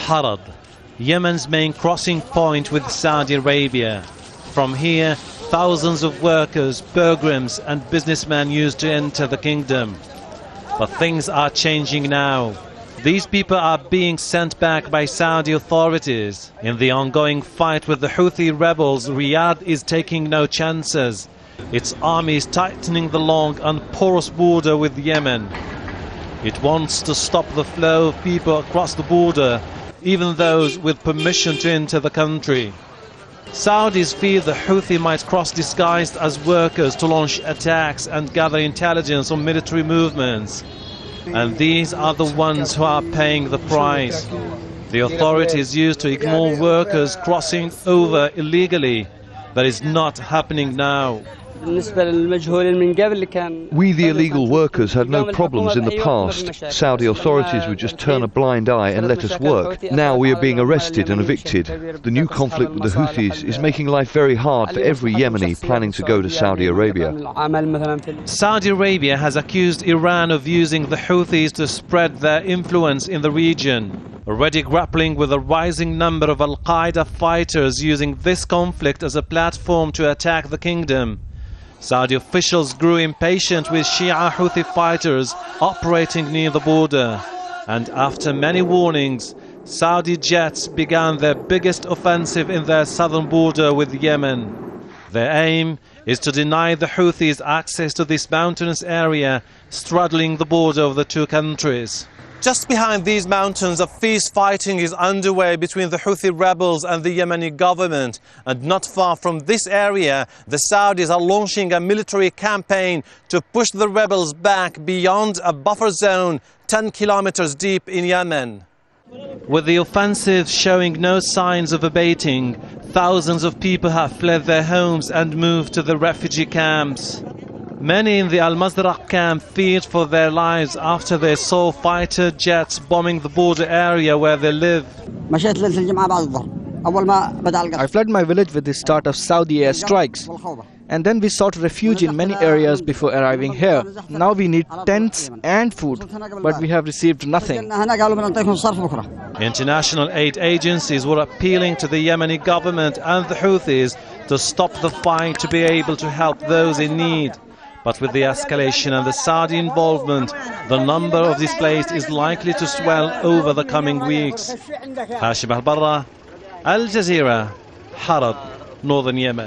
Harad, Yemen's main crossing point with Saudi Arabia. From here, thousands of workers, pilgrims and businessmen used to enter the kingdom. But things are changing now. These people are being sent back by Saudi authorities. In the ongoing fight with the Houthi rebels, Riyadh is taking no chances. Its army is tightening the long and porous border with Yemen. It wants to stop the flow of people across the border, even those with permission to enter the country. Saudis fear the Houthi might cross disguised as workers to launch attacks and gather intelligence on military movements. And these are the ones who are paying the price. The authorities used to ignore workers crossing over illegally. That is not happening now. We, the illegal workers, had no problems in the past. Saudi authorities would just turn a blind eye and let us work. Now we are being arrested and evicted. The new conflict with the Houthis is making life very hard for every Yemeni planning to go to Saudi Arabia. Saudi Arabia has accused Iran of using the Houthis to spread their influence in the region, already grappling with a rising number of al-Qaeda fighters using this conflict as a platform to attack the kingdom. Saudi officials grew impatient with Shia Houthi fighters operating near the border, and after many warnings, Saudi jets began their biggest offensive in their southern border with Yemen. Their aim is to deny the Houthis access to this mountainous area straddling the border of the two countries. Just behind these mountains, a fierce fighting is underway between the Houthi rebels and the Yemeni government. And not far from this area, the Saudis are launching a military campaign to push the rebels back beyond a buffer zone 10 kilometers deep in Yemen. With the offensive showing no signs of abating, thousands of people have fled their homes and moved to the refugee camps. Many in the al-Mazraq camp feared for their lives after they saw fighter jets bombing the border area where they live. I fled my village with the start of Saudi air strikes, and then we sought refuge in many areas before arriving here. Now we need tents and food, but we have received nothing. International aid agencies were appealing to the Yemeni government and the Houthis to stop the fight to be able to help those in need. But with the escalation and the Saudi involvement, the number of displaced is likely to swell over the coming weeks. Ahelbarra, Al Jazeera, Harad, northern Yemen.